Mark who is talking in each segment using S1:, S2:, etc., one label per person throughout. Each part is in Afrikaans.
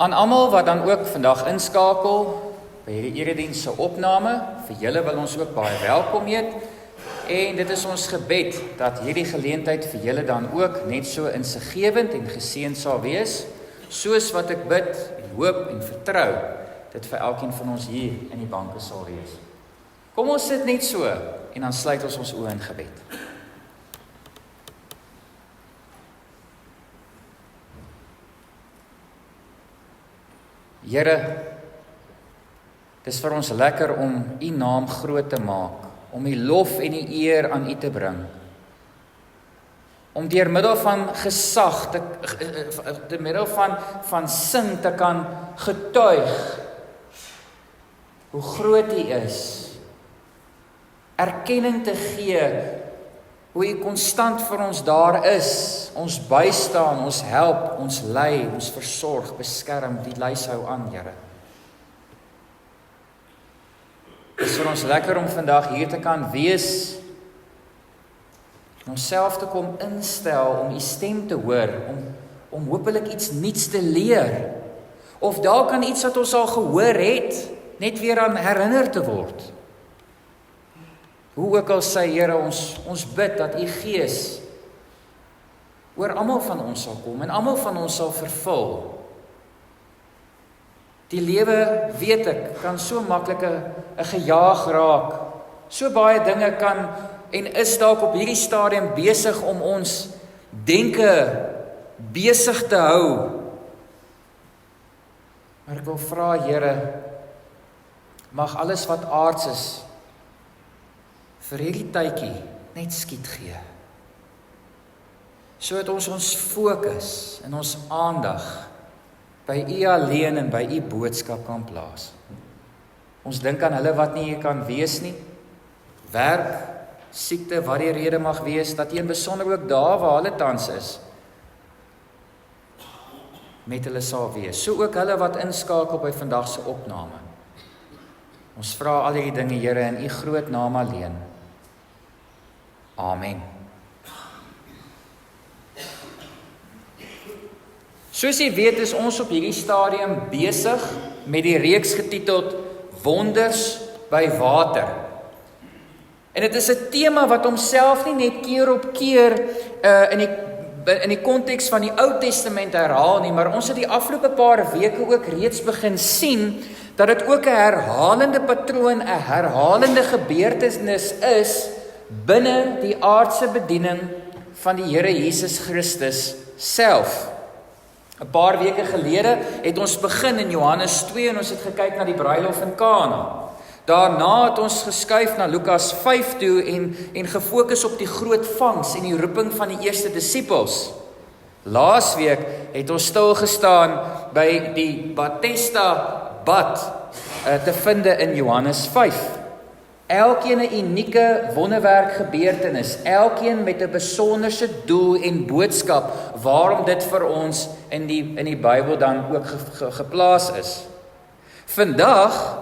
S1: Aan almal wat dan ook vandag inskakel by hierdie erediens se opname, vir julle wil ons ook baie welkom heet. En dit is ons gebed dat hierdie geleentheid vir julle dan ook net so insiggewend en geseën sal wees, soos wat ek bid en hoop en vertrou, dit vir elkeen van ons hier in die banke sal wees. Kom ons sit net so en dan sluit ons oë in gebed. Here, dis vir ons lekker om U naam groot te maak, om die lof en die eer aan U te bring. Om deur middel van gesag, deur middel van sing te kan getuig hoe groot U is. Erkenning te gee hoe U konstant vir ons daar is, ons bystaan, ons help, ons lei, ons versorg, beskerm, die lys hou aan, Here. Dit is vir ons lekker om vandag hier te kan wees, en onsself te kom instel om U stem te hoor, om hopelik iets nuuts te leer, of dalk aan iets wat ons al gehoor het, net weer aan herinner te word. Hoe ook al sê Here, ons bid dat U Gees oor almal van ons sal kom en almal van ons sal vervul. Die lewe, weet ek, kan so maklik 'n gejaag raak. So baie dinge kan en is dalk op hierdie stadium besig om ons denke besig te hou. Maar ek wil vra, Here, mag alles wat aards is vir hierdie tydjie net skiet gee. Sodat ons fokus en ons aandag by U alleen en by U boodskap kan plaas. Ons dink aan hulle wat nie hier kan wees nie. Werk, siekte, wat die rede mag wees, dat U in besonder ook daar waar hulle tans is, met hulle sal wees. So ook hulle wat inskakel by vandag se opname. Ons vra al hierdie dinge, Here, in U groot naam alleen. Amen. Soos jy weet, is ons op hierdie stadium besig met die reeks getiteld Wonders by Water. En dit is 'n tema wat homself nie net keer op keer in die konteks van die Ou Testament herhaal nie, maar ons het die afgelope paar weke ook reeds begin sien dat dit ook 'n herhalende patroon, 'n herhalende gebeurtenis is binne die aardse bediening van die Here Jesus Christus self. 'n Paar weke gelede het ons begin in Johannes 2 en ons het gekyk na die bruilof in Kana. Daarna het ons geskuif na Lukas 5 toe en gefokus op die groot vangs en die roeping van die eerste disippels. Laasweek het ons stilgestaan by die Bethesda bad te vind in Johannes 5. Elkeen 'n unieke wonderwerk gebeurtenis, elkeen met 'n besonderse doel en boodskap waarom dit vir ons in die Bybel dan ook geplaas is. Vandag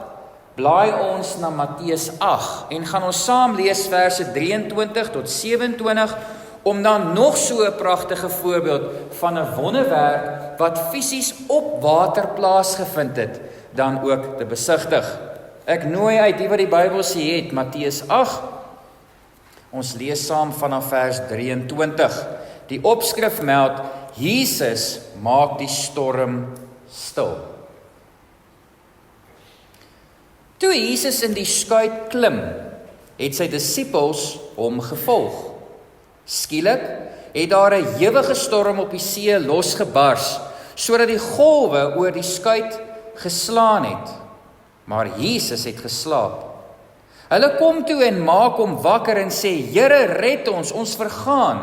S1: blaai ons na Matteus 8 en gaan ons saam lees verse 23 tot 27 om dan nog so 'n pragtige voorbeeld van 'n wonderwerk wat fisies op water plaasgevind het, dan ook te besigtig. Ek nooi uit die wat die Bybel sê het, Matteus 8. Ons lees saam vanaf vers 23. Die opskrif meld: Jesus maak die storm stil. Toe Jesus in die skuit klim, het sy disippels hom gevolg. Skielik het daar 'n ewige storm op die see losgebars, sodat die golwe oor die skuit geslaan het. Maar Jesus het geslaap. Hulle kom toe en maak hom wakker en sê: Here, red ons, ons vergaan.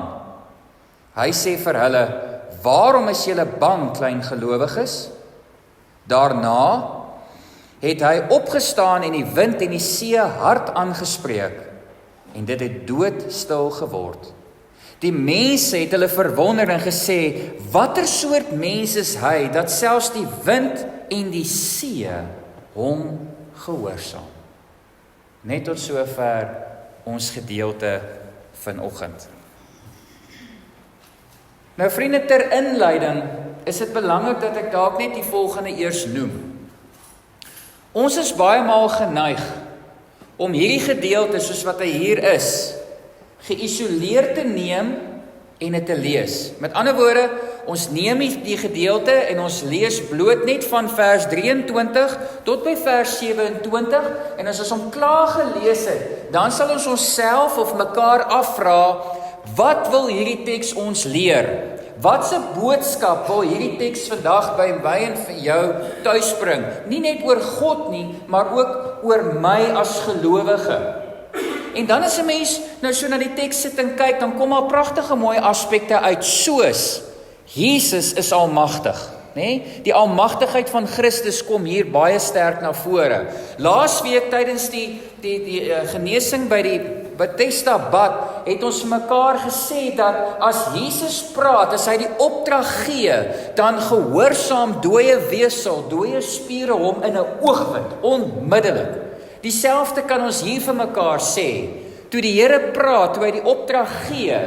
S1: Hy sê vir hulle: Waarom is julle bang, klein gelowiges? Daarna het hy opgestaan en die wind en die see hard aangespreek, en dit het doodstil geword. Die mense het hulle verwonder en gesê: Watter soort mens is hy, dat selfs die wind en die see hom gehoorsaam. Net tot sover ons gedeelte vanoggend. Nou vriende, ter inleiding is dit belangrik dat ek dalk net die volgende eers noem. Ons is baie maal geneig om hierdie gedeelte soos wat hy hier is, geïsoleerd te neem en dit te lees. Met ander woorde, ons neem die gedeelte en ons lees bloot net van vers 23 tot by vers 27 en as ons hom klaar gelees het, dan sal ons onsself of mekaar afvra, wat wil hierdie teks ons leer? Watse boodskap wil hierdie teks vandag by my en vir jou tuisbring? Nie net oor God nie, maar ook oor my as gelowige. En dan as 'n mens nou so na die teks sit en kyk, dan kom al pragtige mooi aspekte uit, soos Jesus is almagtig, nê? Die almagtigheid van Christus kom hier baie sterk na vore. Laasweek tydens die genesing by die Bethesda bad, het ons mekaar gesê dat as Jesus praat, as hy die opdrag gee, dan gehoorsaam dooie wesel, dooie spiere hom in 'n oogwink, onmiddellik. Dieselfde kan ons hier vir mekaar sê. Toe die Here praat, toe hy die opdrag gee,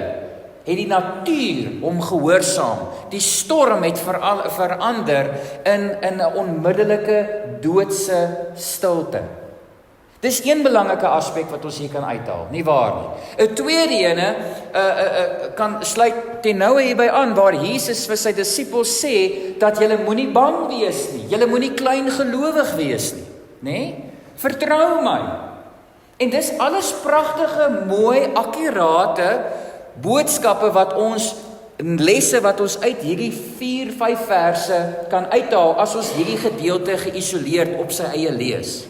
S1: het die natuur hom gehoorsaam. Die storm het verander in 'n onmiddellike doodse stilte. Dis een belangrike aspek wat ons hier kan uithaal, nie waar nie. 'n tweede ene kan sluit ten noue hierby aan, waar Jesus vir sy disippels sê, dat julle moenie bang wees nie, julle moenie klein gelowig wees nie, nê? Vertrou my. En dis alles pragtige, mooi, akkurate boodskappe wat ons, lesse wat ons uit hierdie 4-5 verse kan uithaal, as ons hierdie gedeelte geïsoleerd op sy eie lees.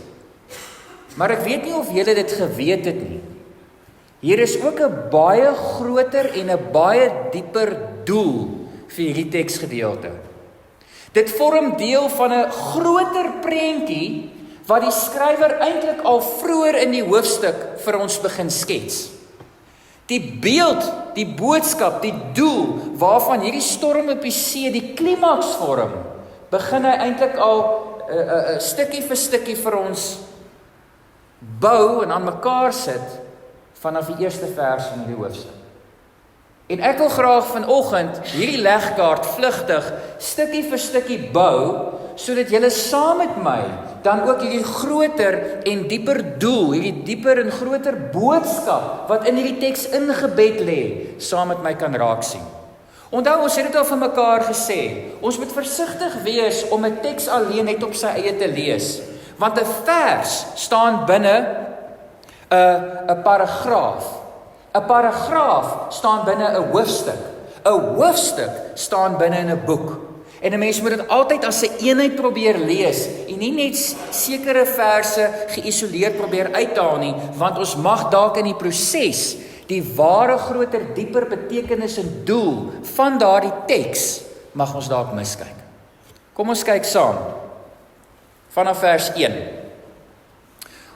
S1: Maar ek weet nie of julle dit geweet het nie. Hier is ook 'n baie groter en 'n baie dieper doel vir hierdie teksgedeelte. Dit vorm deel van 'n groter prentjie wat die skrywer eintlik al vroeër in die hoofstuk vir ons begin skets. Die beeld, die boodskap, die doel waarvan hierdie storm op die see die klimaks vorm, begin hy eintlik al stukkie vir stukkie vir ons bou en aan mekaar sit vanaf die eerste vers van die hoofstuk. En ek wil graag vanoggend hierdie legkaart vlugtig stukkie vir stukkie bou, sodat julle saam met my dan ook hierdie groter en dieper doel, hierdie dieper en groter boodskap wat in hierdie teks ingebed lê, saam met my kan raak sien. Onthou, ons het dit al vir mekaar gesê, ons moet versigtig wees om 'n teks alleen net op sy eie te lees, want 'n vers staan binne 'n paragraaf. 'n paragraaf staan binne 'n hoofstuk. 'n hoofstuk staan binne in 'n boek. En 'n mens moet dit altyd as 'n eenheid probeer lees en nie net sekere verse geïsoleerd probeer uithaal nie, want ons mag dalk in die proses die ware groter, dieper betekenis en doel van daardie teks mag ons dalk miskyk. Kom ons kyk saam. Vanaf vers 1.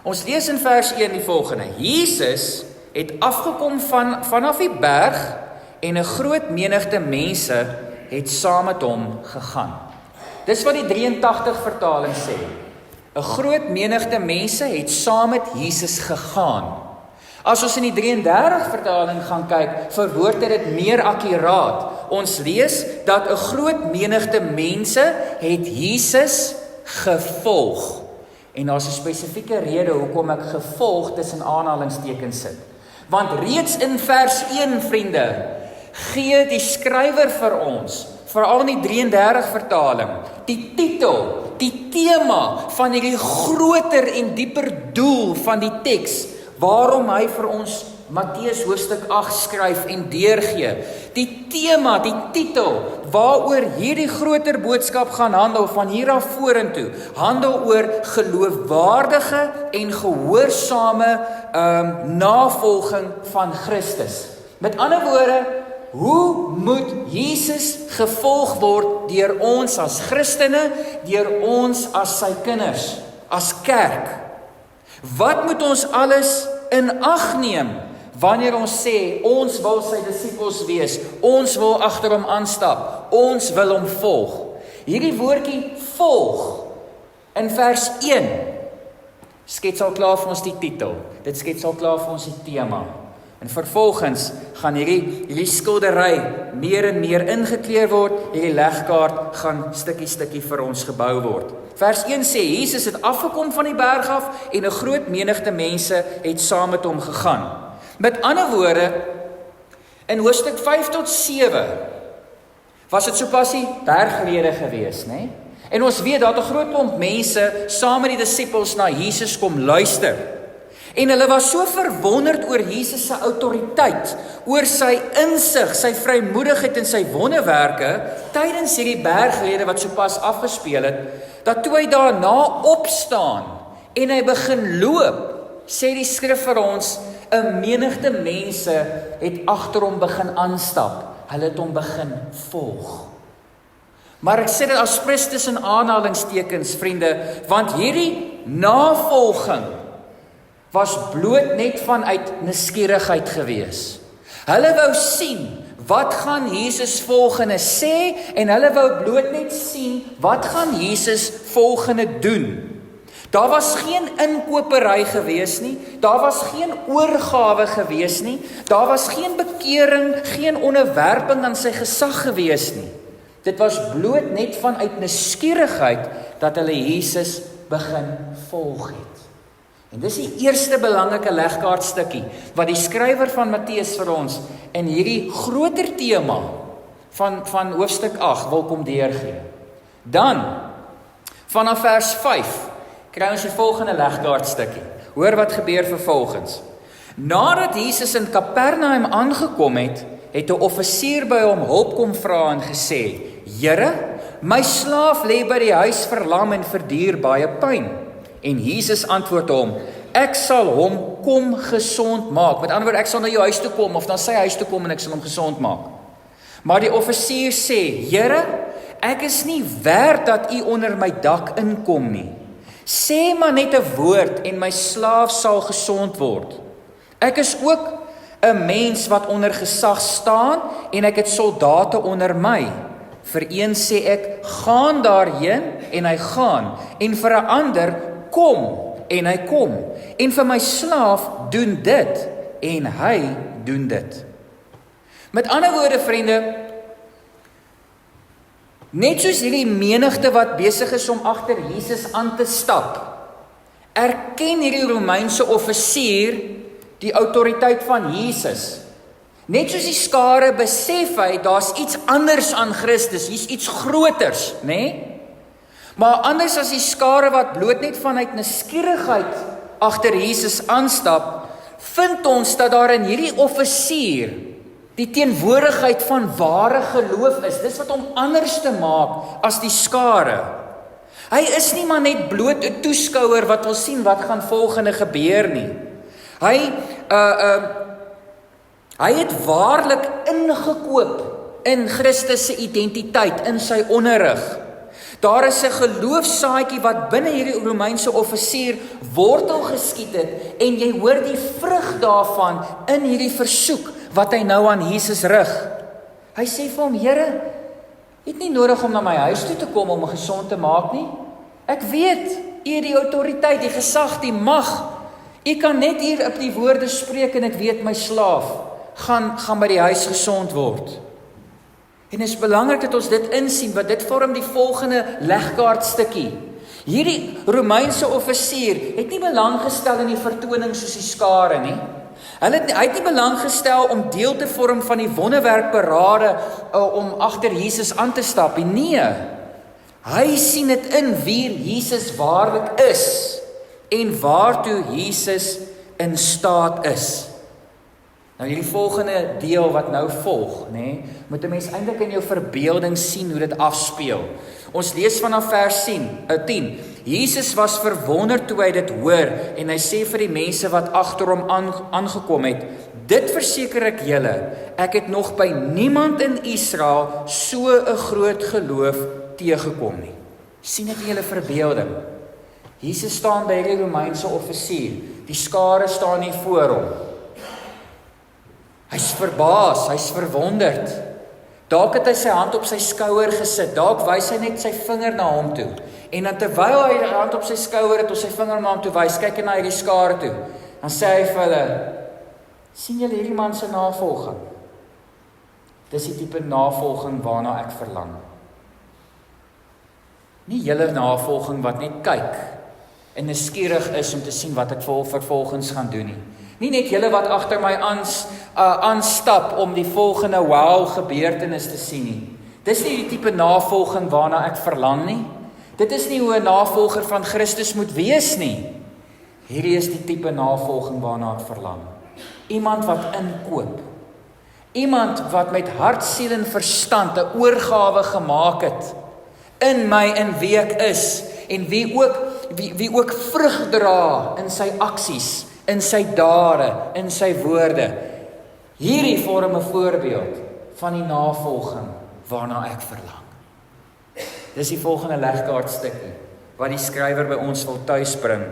S1: Ons lees in vers 1 die volgende. Jesus het afgekom vanaf die berg en 'n groot menigte mense het saam met hom gegaan. Dis wat die 83 vertaling sê. 'n groot menigte mense het saam met Jesus gegaan. As ons in die 33 vertaling gaan kyk, verwoord dit meer akkuraat. Ons lees dat 'n groot menigte mense het Jesus gevolg. En daar's 'n spesifieke rede hoekom ek gevolg tussen aanhalingstekens sit. Want reeds in vers 1, vriende, gee die skrywer vir ons, veral in die 33 vertaling, die titel, die tema van hierdie groter en dieper doel van die teks, waarom hy vir ons Matteus hoofstuk 8 skryf en deurgee. Die tema, die titel, waaroor hierdie groter boodskap gaan handel van hier af vorentoe, handel oor geloofwaardige en gehoorsame navolging van Christus. Met ander woorde, hoe moet Jesus gevolg word deur ons as Christene, deur ons as sy kinders, as kerk? Wat moet ons alles in ag neem wanneer ons sê, ons wil sy disippels wees, ons wil agter hom aanstap, ons wil hom volg? Hierdie woordjie volg in vers 1 skets al klaar vir ons die titel, dit skets al klaar vir ons die tema. En vervolgens gaan hierdie skildery meer en meer ingekleer word, hierdie legkaart gaan stukkie vir ons gebou word. Vers 1 sê, Jesus het afgekom van die berg af en 'n groot menigte mense het saam met hom gegaan. Met ander woorde, in hoofstuk 5 tot 7 was dit sopas die bergrede gewees, né? En ons weet dat 'n groot klomp mense saam met die disippels na Jesus kom luister. En hulle was so verwonderd oor Jesus se autoriteit, oor sy insig, sy vrymoedigheid en sy wonderwerke tydens hierdie bergrede wat sopas afgespeel het, dat toe hy daarna opstaan en hy begin loop, sê die skrif vir ons, 'n menigte mense het agter hom begin aanstap. Hulle het hom begin volg. Maar ek sê dit as prys tussen aanhalingstekens, vriende, want hierdie navolging was bloot net vanuit nuuskierigheid gewees. Hulle wou sien, wat gaan Jesus volgende sê, en hulle wou bloot net sien, wat gaan Jesus volgende doen. Daar was geen inkopery gewees nie, daar was geen oorgawe gewees nie, daar was geen bekering, geen onderwerping aan sy gesag gewees nie. Dit was bloot net vanuit nuuskierigheid dat hulle Jesus begin volg het. En dis die eerste belangrike legkaartstukkie wat die skrywer van Matteus vir ons in hierdie groter tema van hoofstuk 8 wil kom deurgee. Dan, vanaf vers 5, kry ons die volgende legkaartstukkie. Hoor wat gebeur vervolgens. Nadat Jesus in Kapernaum aangekom het, het 'n offisier by hom hulp kom vra en gesê, Here, my slaaf lê by die huis verlam en verduur baie pyn. En Jesus antwoord hom, ek sal hom kom gesond maak. Met ander woorde, ek sal na jou huis toe kom, of na sy huis toe kom en ek sal hom gesond maak. Maar die offisier sê, Here, ek is nie werd dat u onder my dak inkom nie. Sê maar net 'n woord en my slaaf sal gesond word. Ek is ook 'n mens wat onder gesag staan en ek het soldate onder my. Vir een sê ek, gaan daarheen en hy gaan. En vir 'n ander, kom en hy kom. En vir my slaaf, doen dit en hy doen dit. Met ander woorde, vriende, net soos hierdie menigte wat besig is om agter Jesus aan te stap, erken hierdie Romeinse offisier die autoriteit van Jesus. Net soos die skare besef hy, daar's iets anders aan Christus, hier's iets groters, né? Maar anders as die skare wat bloot net vanuit nuuskierigheid agter Jesus aanstap, vind ons dat daar in hierdie offisier die teenwoordigheid van ware geloof is. Dis wat hom anders te maak as die skare. Hy is nie maar net bloot 'n toeskouer wat wil sien wat gaan volgende gebeur nie. Hy het waarlik ingekoop in Christus se identiteit, in sy onderrig. Daar is 'n geloofsaadjie wat binne hierdie Romeinse offisier wortel geskiet het, en jy hoor die vrug daarvan in hierdie versoek wat hy nou aan Jesus rig. Hy sê vir hom, Here, jy het nie nodig om na my huis toe te kom om my gesond te maak nie. Ek weet, u het die autoriteit, die gesag, die mag. U kan net hier op die woorde spreek en ek weet my slaaf gaan by die huis gesond word. En dit is belangrik dat ons dit insien, want dit vorm die volgende legkaartstukkie. Hierdie Romeinse offisier het nie belang gestel in die vertoning soos die skare nie. Hy het nie belang gestel om deel te vorm van die wonderwerkparade om agter Jesus aan te stap. Nee, hy sien dit in wie Jesus waarlik is en waartoe Jesus in staat is. Nou hierdie volgende deel wat nou volg, moet 'n mens eintlik in jou verbeelding sien hoe dit afspeel. Ons lees vanaf vers 10. Jesus was verwonderd toe hy dit hoor en hy sê vir die mense wat agter hom aangekom het, dit verseker ek julle, ek het nog by niemand in Israel so 'n groot geloof teëgekom nie. Sien dit in julle verbeelding. Jesus staan by die Romeinse offisier, die skare staan hier voor hom. Hy's verbaas, hy's verwonderd. Dalk het hy sy hand op sy skouer gesit, dalk wys hy net sy vinger na hom toe. En dan terwyl hy die hand op sy skouer het, of sy vinger na hom toe wys, kyk hy na hierdie skare toe. Dan sê hy vir hulle, sien julle hierdie man se navolging? Dis die tipe navolging waarna ek verlang. Nie julle navolging wat net kyk en nuuskierig is om te sien wat ek vervolgens gaan doen nie. Nie net julle wat agter my aanstap om die volgende wow gebeurtenis te sien nie. Dis nie die tipe navolging waarna ek verlang nie. Dit is nie hoe 'n navolger van Christus moet wees nie. Hierdie is die tipe navolging waarna ek verlang. Iemand wat inkoop. Iemand wat met hart, siel en verstand 'n oorgawe gemaak het in my, in wie ek is, en wie ook vrug dra in sy aksies, in sy dade, in sy woorde. Hierdie vorm 'n voorbeeld van die navolging waarna ek verlang. Dis die volgende legkaartstukkie wat die skrywer by ons wil tuisbring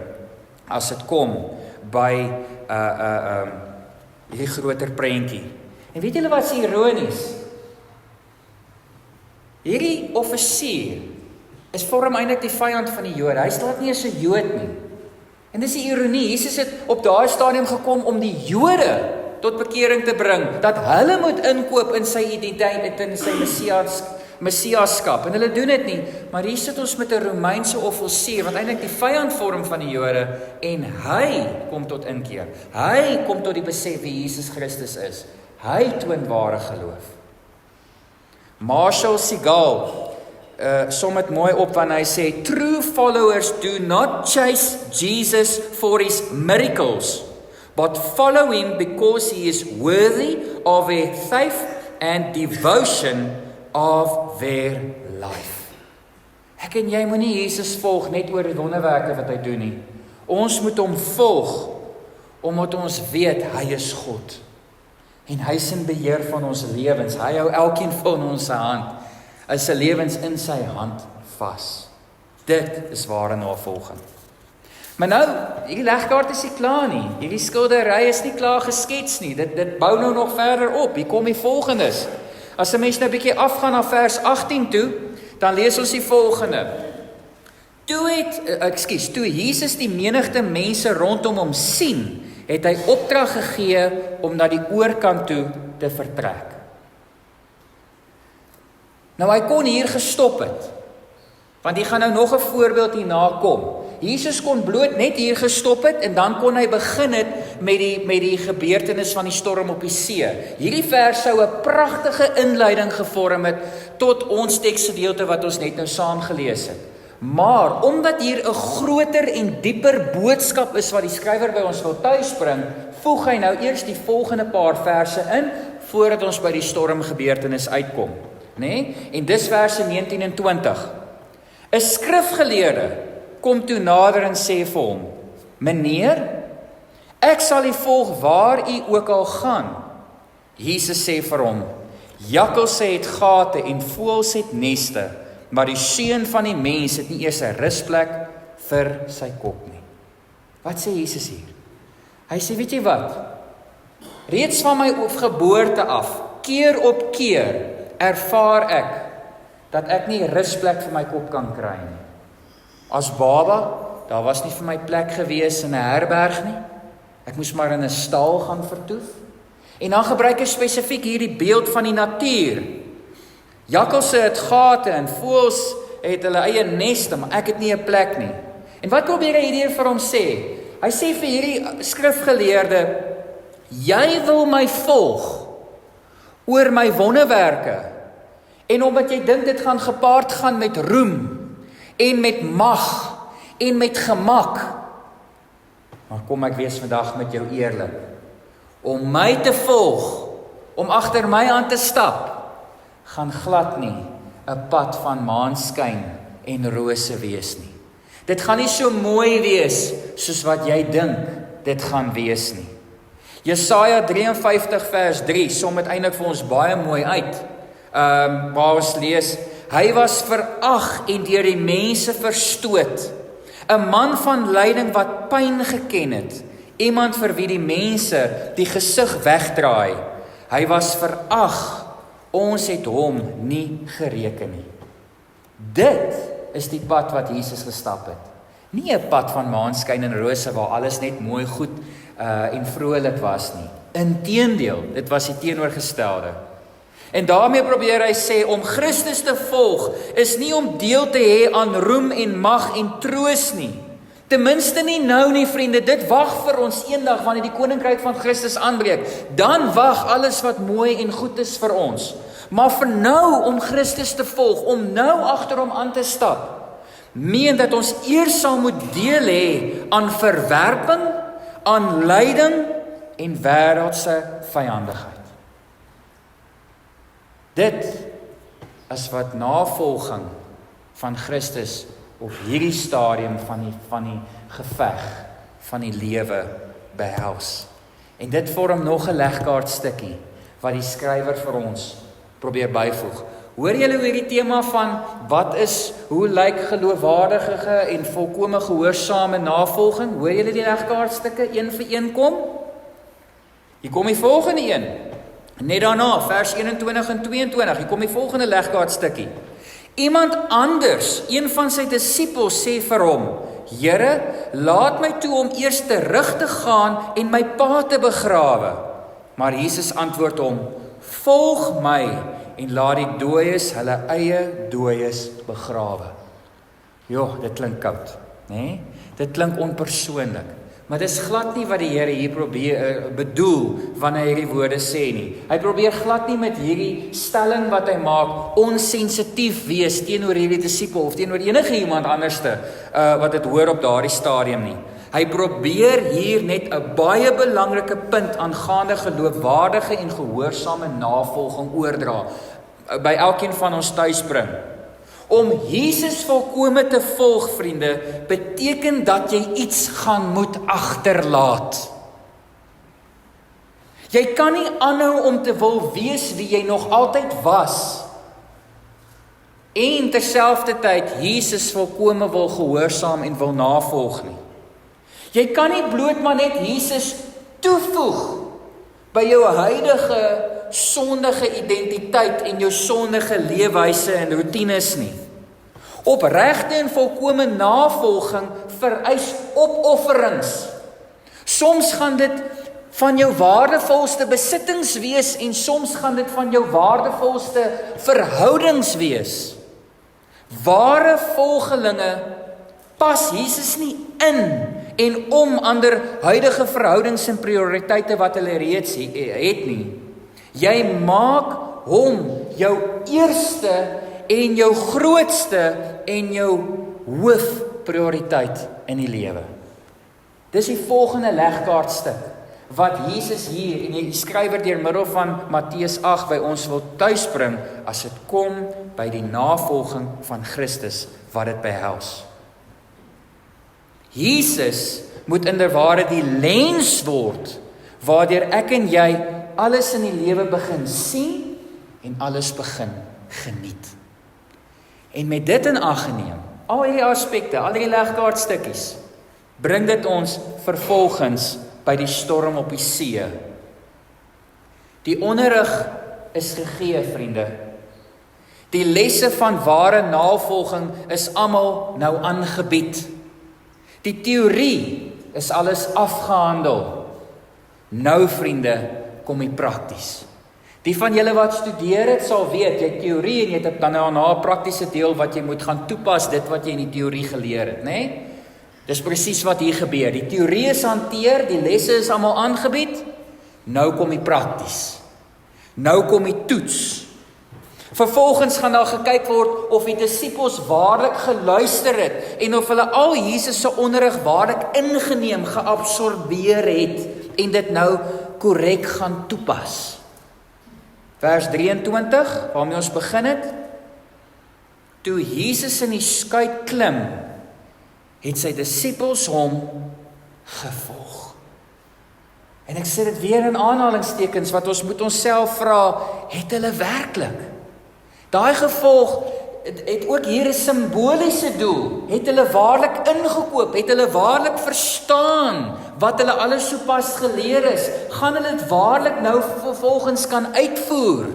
S1: as dit kom by hierdie groter prentjie. En weet julle wat is ironies? Hierdie offisier is vorm eintlik die vyand van die Jode. Hy staan nie as 'n Jood nie. En dis die ironie. Jesus het op daai stadium gekom om die Jode tot bekering te bring, dat hulle moet inkoop in sy identiteit, in sy messiaskap. En hulle doen dit nie, maar hier sit ons met 'n Romeinse offisier wat eintlik die vyand vorm van die Jode, en hy kom tot inkeer. Hy kom tot die besef wie Jesus Christus is. Hy toon ware geloof. Marshall Segal som dit mooi op wanneer hy sê, true followers do not chase Jesus for his miracles, but follow him because he is worthy of their faith and devotion of their life. Ek en jy moenie Jesus volg net oor die wonderwerke wat hy doen nie. Ons moet hom volg omdat ons weet hy is God. En hy is in beheer van ons lewens. Hy hou elkeen van ons se hand, se lewens in sy hand vas. Dit is ware navolging. Maar nou, hierdie legkaart is nie klaar nie. Hierdie skildery is nie klaar geskets nie. Dit bou nou nog verder op. Hier kom die volgendes. As 'n mens nou 'n bietjie afgaan na vers 18 toe, dan lees ons die volgende. Toe Jesus die menigte mense rondom hom sien, het hy opdrag gegee om na die oorkant toe te vertrek. Nou hy kon hier gestop het, want hy gaan nou nog 'n voorbeeld hierna kom. Jesus kon bloot net hier gestop het en dan kon hy begin het met die gebeurtenis van die storm op die see. Hierdie vers sou 'n pragtige inleiding gevorm het tot ons teksgedeelte wat ons net nou saam gelees het. Maar omdat hier 'n groter en dieper boodskap is wat die skrywer by ons wil tuisbring, voeg hy nou eers die volgende paar verse in voordat ons by die stormgebeurtenis uitkom, né? En dis verse 19 en 20. 'n Skrifgeleerde kom toe nader en sê vir hom, Meneer, ek sal u volg waar u ook al gaan. Jesus sê vir hom, Jakkalse het gate en voëls het neste, maar die seun van die mens het nie eers 'n rusplek vir sy kop nie. Wat sê Jesus hier? Hy sê, weet jy wat? Reeds van my geboorte af, keer op keer, ervaar ek dat ek nie rusplek vir my kop kan kry nie. As baba, daar was nie vir my plek gewees in 'n herberg nie. Ek moes maar in 'n stal gaan vertoef. En dan gebruik hy spesifiek hierdie beeld van die natuur. Jakkalse het gate en voëls het hulle eie neste, maar ek het nie 'n plek nie. En wat probeer hy hier vir hom sê? Hy sê vir hierdie skrifgeleerde, jy wil my volg oor my wonderwerke, en omdat jy dink dit gaan gepaard gaan met roem, en met mag, en met gemak. Maar kom ek wees vandag met jou eerlik, om my te volg, om agter my aan te stap, gaan glad nie 'n pad van maanskyn en rose wees nie. Dit gaan nie so mooi wees soos wat jy dink dit gaan wees nie. Jesaja 53 vers 3 som dit eintlik vir ons baie mooi uit. Waar ons lees, hy was verag en deur die mense verstoot, 'n man van lyding wat pyn geken het, iemand vir wie die mense die gesig wegdraai. Hy was verag, ons het hom nie gereken nie. Dit is die pad wat Jesus gestap het. Nie 'n pad van maanskyn en rose waar alles net mooi goed en vrolik was nie. Inteendeel, dit was die teenoorgestelde. En daarmee probeer hy sê, om Christus te volg, is nie om deel te hê aan roem en mag en troos nie. Ten minste nie nou nie, vriende, dit wag vir ons eendag, wanneer die koninkryk van Christus aanbreek. Dan wag alles wat mooi en goed is vir ons. Maar vir nou, om Christus te volg, om nou agter hom aan te stap, meen dat ons eers sal moet deel hê aan verwerping, aan lyding en wêreldse vyandigheid. Dit is wat navolging van Christus op hierdie stadium van die geveg, van die lewe behels. En dit vorm nog 'n legkaartstukkie wat die skrywer vir ons probeer byvoeg. Hoor julle hoe hierdie tema van hoe lyk geloofwaardige en volkome gehoorsame navolging? Hoor julle die legkaartstukke een vir een kom? Hier kom die volgende een. Net daarna, vers 21 en 22, hier kom die volgende legkaartstukkie. Iemand anders, een van sy disippels, sê vir hom, Here, laat my toe om eers terug te gaan en my pa te begrawe. Maar Jesus antwoord hom, volg my en laat die dooies hulle eie dooies begrawe. Jo, dit klink koud, né? Dit klink onpersoonlik. Maar dis glad nie wat die Here hier bedoel wanneer hy hierdie woorde sê nie. Hy probeer glad nie met hierdie stelling wat hy maak onsensitief wees teenoor hierdie disipel of teenoor enige iemand anderste wat dit hoor op daardie stadium nie. Hy probeer hier net 'n baie belangrike punt aangaande geloofwaardige en gehoorsame navolging oordra by elkeen van ons tuis bring. Om Jesus volkome te volg, vriende, beteken dat jy iets gaan moet agterlaat. Jy kan nie aanhou om te wil wees wie jy nog altyd was, en terselfdertyd Jesus volkome wil gehoorsaam en wil navolg nie. Jy kan nie bloot maar net Jesus toevoeg by jou huidige sondige identiteit en jou sondige leefwyse en roetines nie. Opregte en volkome navolging vereis opofferings. Soms gaan dit van jou waardevolste besittings wees en soms gaan dit van jou waardevolste verhoudings wees. Ware volgelinge pas Jesus nie in en om ander huidige verhoudings en prioriteite wat hulle reeds het nie. Jy maak hom jou eerste en jou grootste en jou hoofprioriteit in die lewe. Dis die volgende legkaartstuk wat Jesus hier en die skrywer deur middel van Matteus 8 by ons wil tuisbring as dit kom by die navolging van Christus wat dit behels. Jesus moet inderware die lens word waardeur ek en jy alles in die lewe begin sien en alles begin geniet. En met dit in ag geneem, al hierdie aspekte, al hierdie legkaartstukkies, bring dit ons vervolgens by die storm op die see. Die onderrig is gegee, vriende. Die lesse van ware navolging is almal nou aangebied. Die teorie is alles afgehandel. Nou, vriende, kom die prakties. Die van julle wat studeer het, sal weet, jy het teorie en jy het dan na 'n praktiese deel wat jy moet gaan toepas, dit wat jy in die teorie geleer het, né? Dis presies wat hier gebeur. Die teorie is hanteer, die lesse is almal aangebied. Nou kom die prakties. Nou kom die toets. Vervolgens gaan daar gekyk word of die disippels waarlik geluister het en of hulle al Jesus se onderrig waarlik ingeneem, geabsorbeer het en dit nou korrek gaan toepas. Vers 23, waarmee ons begin het. Toe Jesus in die skuit klim, het sy disippels hom gevolg. En ek sê dit weer in aanhalingstekens wat ons moet onsself vra, het hulle werklik? Daai gevolg het ook hier 'n simboliese doel. Het hulle waarlik ingekoop? Het hulle waarlik verstaan wat hulle alles sopas geleer is? Gaan hulle dit waarlik nou vervolgens kan uitvoer?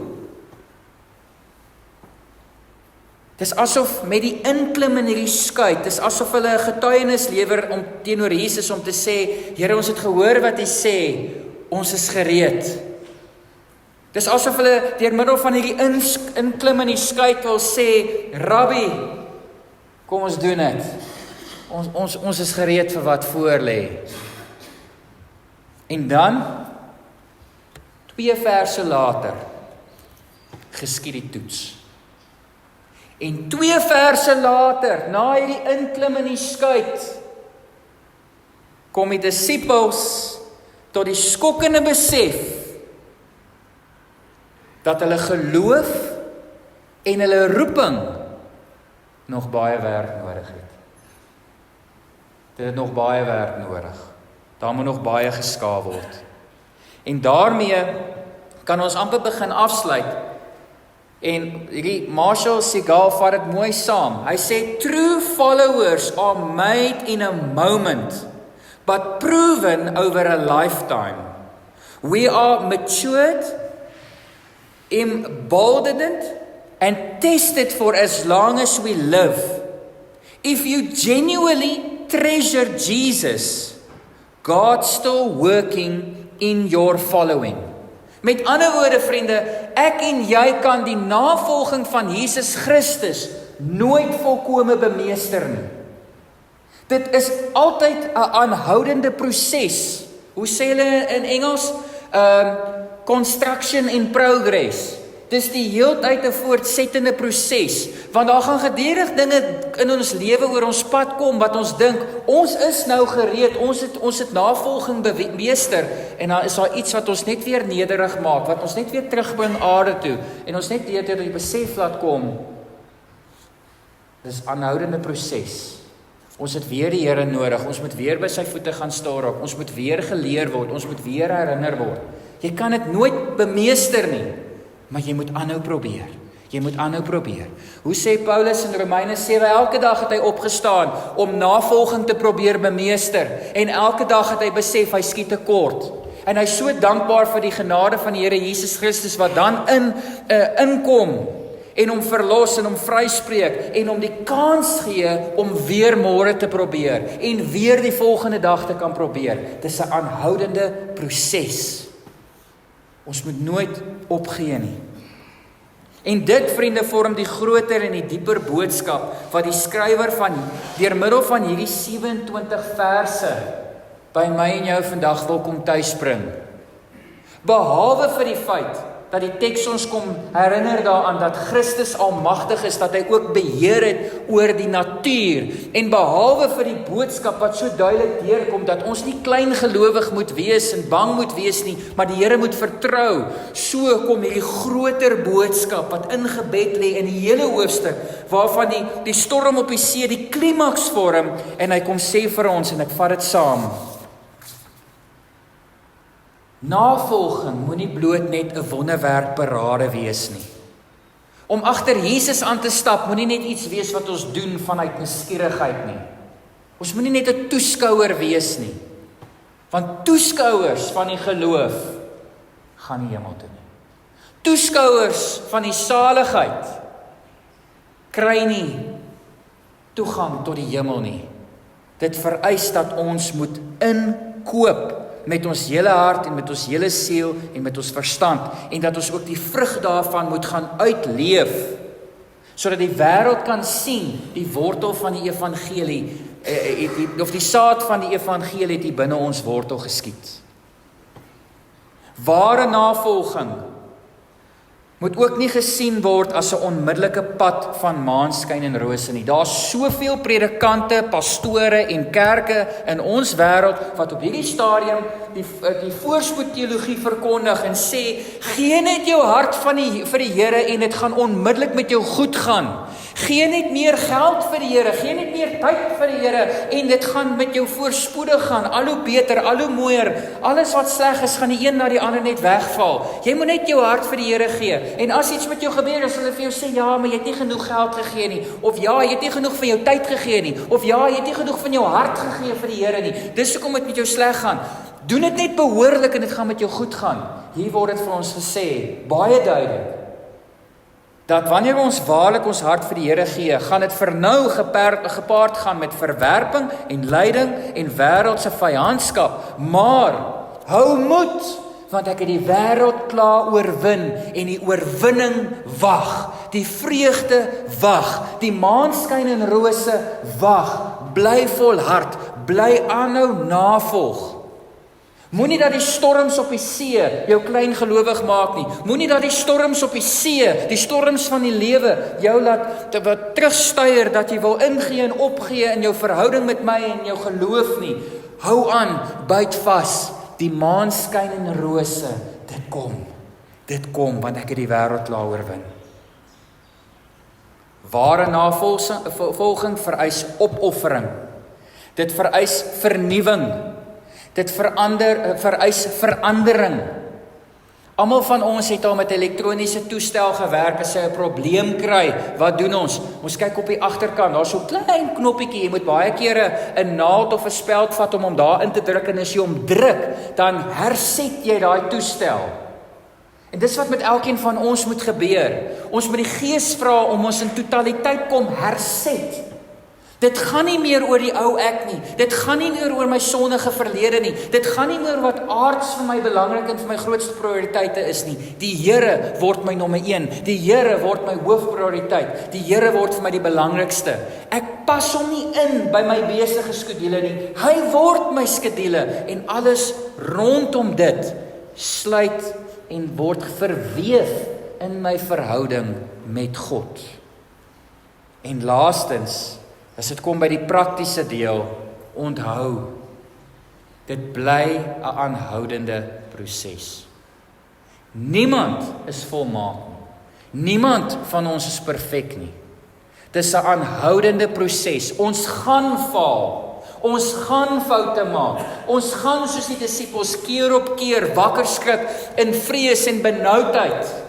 S1: Dis asof met die inklim in hierdie skuit, dis asof hulle 'n getuienis lewer om teenoor Jesus om te sê, Here, ons het gehoor wat hy sê, ons is gereed. Dis asof hulle deur middel van hierdie inklim in die skei wil sê, Rabbi, kom ons doen dit. Ons is gereed vir wat voor lê. En dan, 2 verse later, geskied die toets. En 2 verse later, na hierdie inklim in die skuit, kom die disippels tot die skokkende besef dat hulle geloof en hulle roeping nog baie werk nodig het. Dit het nog baie werk nodig. Daar moet nog baie geskaaf word. En daarmee kan ons amper begin afsluit. En hierdie Marshall Segal vat dit mooi saam. Hy sê, true followers are made in a moment, but proven over a lifetime. We are matured, emboldened, and tested for as long as we live. If you genuinely treasure Jesus, God's still working in your following. Met ander woorde, vriende, ek en jy kan die navolging van Jesus Christus nooit volkome bemeester nie. Dit is altyd 'n aanhoudende proses. Hoe sê hulle in Engels? Construction in progress. Dis die heeltyd 'n voortsettende proses, want daar gaan gedurig dinge in ons lewe oor ons pad kom wat ons dink, ons is nou gereed, ons het navolging bemeester, en dan is daar iets wat ons net weer nederig maak, wat ons net weer terugbring aarde toe, en ons net weer die besef laat kom. Dis 'n aanhoudende proses. Ons het weer die Here nodig, ons moet weer by sy voete gaan staan raak, ons moet weer geleer word, ons moet weer herinner word. Jy kan dit nooit bemeester nie, maar jy moet aanhou probeer. Jy moet aanhou probeer. Hoe sê Paulus in Romeine 7, elke dag het hy opgestaan om navolging te probeer bemeester, en elke dag het hy besef, hy skiet tekort. En hy is so dankbaar vir die genade van die Here Jesus Christus, wat dan inkom, en hom verlos, en hom vryspreek, en hom die kans gee, om weer môre te probeer, en weer die volgende dag te kan probeer. Dis 'n aanhoudende proses. Ons moet nooit opgee nie. En dit, vriende, vorm die groter en die dieper boodskap wat die skrywer deur middel van hierdie 27 verse by my en jou vandag wil kom tuisbring. Behalwe vir die feit dat die teks ons kom herinner daaraan dat Christus almagtig is, dat hy ook beheer het oor die natuur, en behalwe vir die boodskap wat so duidelik deurkom, dat ons nie klein gelowig moet wees en bang moet wees nie, maar die Here moet vertrou, so kom hierdie groter boodskap wat ingebed lê in die hele hoofstuk, waarvan die storm op die see die klimaks vorm, en hy kom sê vir ons, en ek vat dit saam. Navolging moenie bloot net 'n wonderwerk parade wees nie. Om agter Jesus aan te stap moenie net iets wees wat ons doen vanuit nuuskierigheid nie. Ons moenie net 'n toeskouer wees nie. Want toeskouers van die geloof gaan nie hemel toe nie. Toeskouers van die saligheid kry nie toegang tot die hemel nie. Dit vereis dat ons moet inkoop met ons hele hart en met ons hele siel en met ons verstand, en dat ons ook die vrug daarvan moet gaan uitleef, sodat die wêreld kan sien die wortel van die evangelie, of die saad van die evangelie het hier binne ons wortel geskiet. Ware navolging moet ook nie gesien word as 'n onmiddellike pad van maanskyn en rose nie. Daar's soveel predikante, pastore en kerke in ons wêreld wat op hierdie stadium die voorspoedteologie verkondig en sê, gee net jou hart vir die Here en dit gaan onmiddellik met jou goed gaan. Gee net meer geld vir die Here, gee net meer tyd vir die Here en dit gaan met jou voorspoedig gaan, al hoe beter, al hoe mooier. Alles wat sleg is, gaan die een na die ander net wegval. Jy moet net jou hart vir die Here gee. En as iets met jou gebeur, as hulle vir jou sê, ja, maar jy het nie genoeg geld gegee nie, of ja, jy het nie genoeg van jou tyd gegee nie, of ja, jy het nie genoeg van jou hart gegee vir die Here nie, dis hoekom dit met jou sleg gaan. Doen dit net behoorlik en dit gaan met jou goed gaan. Hier word dit vir ons gesê, baie duidelik, dat wanneer ons waarlik ons hart vir die Here gee, gaan dit vernou gepaard gaan met verwerping en lyding en wêreldse vyandskap, maar Hou moed, want ek het die wêreld klaar oorwin en die oorwinning wag. Die vreugde wag, die maanskyn en rose wag. Bly volhard, bly aanhou navolg. Moenie dat die storms op die see jou klein gelowig maak nie. Moenie dat die storms op die see, die storms van die lewe, jou laat terugstuier, dat jy wil ingee en opgee in jou verhouding met my en jou geloof nie. Hou aan, byt vas, die maanskyn en rose, dit kom, want ek het die wêreld klaar oorwin. Ware navolging vereis opoffering. Dit vereis vernuwing. Dit vereis verandering. Almal van ons het al met 'n elektroniese toestel gewerk. As jy 'n probleem kry, wat doen ons? Ons kyk op die agterkant, daar's so 'n klein knoppietjie. Jy moet baie kere 'n naald of 'n speld vat om hom daarin te druk, en as jy hom druk, dan herset jy daai toestel. En dis wat met elkeen van ons moet gebeur. Ons moet die Gees vra om ons in totaliteit kom herset. Dit gaan nie meer oor die ou ek nie. Dit gaan nie meer oor my sondige verlede nie. Dit gaan nie meer oor wat aards vir my belangrik en vir my grootste prioriteite is nie. Die Here word my nommer 1. Die Here word my hoofprioriteit. Die Here word vir my die belangrikste. Ek pas hom nie in by my besige skedule nie. Hy word my skedule en alles rondom dit sluit en word verweef in my verhouding met God. En laastens, as dit kom by die praktiese deel, onthou, dit bly 'n aanhoudende proses. Niemand is volmaak nie. Niemand van ons is perfek nie. Dis 'n aanhoudende proses. Ons gaan faal. Ons gaan foute maak. Ons gaan soos die disippels keer op keer wakker skrik in vrees en benoudheid.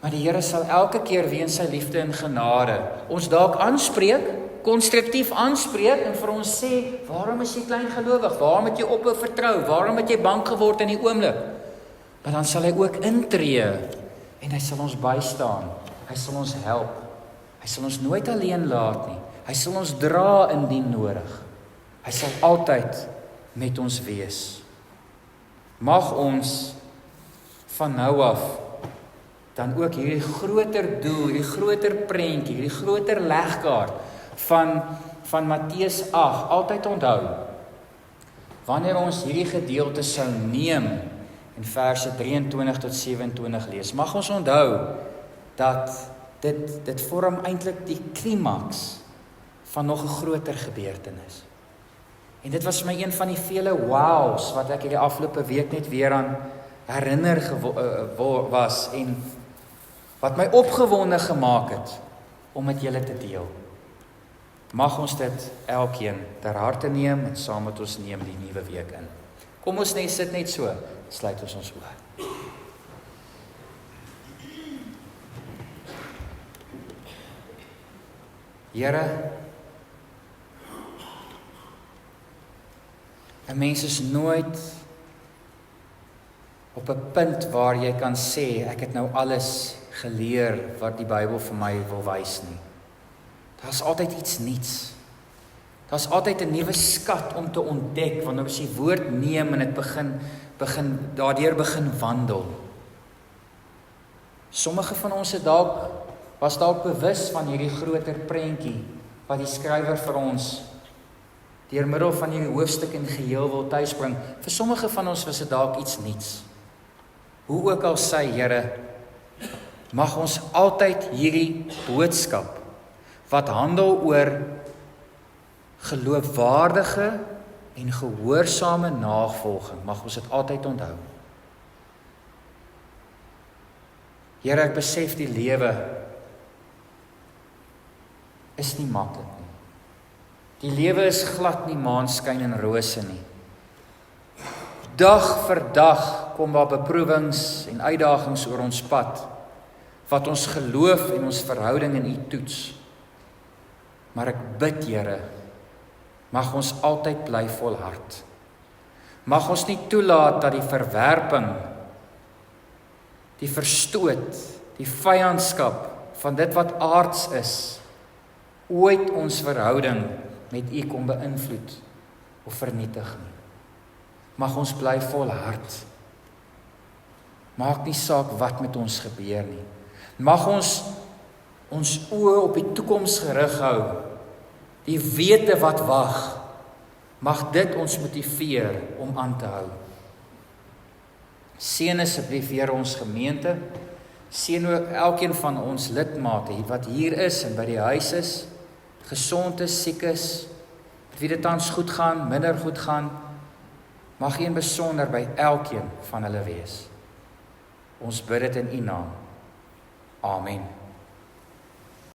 S1: Maar die Here sal elke keer weens sy liefde en genade ons dalk aanspreek, konstruktief aanspreek en vir ons sê, waarom is jy klein gelowig? Waarom het jy ophou vertrou? Waarom het jy bang geword in die oomblik? Maar dan sal hy ook intree en hy sal ons bystaan. Hy sal ons help. Hy sal ons nooit alleen laat nie. Hy sal ons dra indien nodig. Hy sal altyd met ons wees. Mag ons van nou af dan ook hierdie groter doel, hierdie groter prentjie, hierdie groter legkaart van Matteus 8 altyd onthou. Wanneer ons hierdie gedeelte sou neem en verse 23 tot 27 lees, mag ons onthou dat dit vorm eintlik die klimaks van nog 'n groter gebeurtenis. En dit was vir my een van die vele wows wat ek hierdie afgelope week net weer aan herinner was en wat my opgewonde gemaak het om met julle te deel. Mag ons dit elkeen ter harte neem en saam met ons neem die nuwe week in. Kom ons sit net so, sluit ons oë. Here, 'n mens is nooit op 'n punt waar jy kan sê, ek het nou alles geleer wat die Bybel vir my wil wys nie. Daar's altyd iets nuuts. Daar's altyd 'n nuwe skat om te ontdek, wanneer ons die woord neem en dit daardeur begin wandel. Sommige van ons was dalk bewus van hierdie groter prentjie, wat die skrywer vir ons deur middel van hierdie hoofstuk in geheel wil tuisbring. Vir sommige van ons was dit dalk iets nuuts. Hoe ook al sy, Here, mag ons altyd hierdie boodskap wat handel oor geloofwaardige en gehoorsame navolging, mag ons dit altyd onthou. Here, ek besef die lewe is nie maklik nie. Die lewe is glad nie maanskyn en rose nie. Dag vir dag kom daar beproewings en uitdagings oor ons pad, wat ons geloof en ons verhouding in U toets. Maar ek bid, Here, mag ons altyd bly volhard. Mag ons nie toelaat dat die verwerping, die verstoot, die vyandskap van dit wat aards is, ooit ons verhouding met U kom beïnvloed of vernietig nie. mag ons bly volhard. Maak nie saak wat met ons gebeur nie. Mag ons oë op die toekoms gerig hou, die wete wat wag, mag dit ons motiveer om aan te hou. Seën asseblief weer ons gemeente, seën ook elkeen van ons lidmate wat hier is en by die huis is, gesond is, siek is, met wie dit tans goed gaan, minder goed gaan, mag een besonder by elkeen van hulle wees. Ons bid dit in U naam. Amen.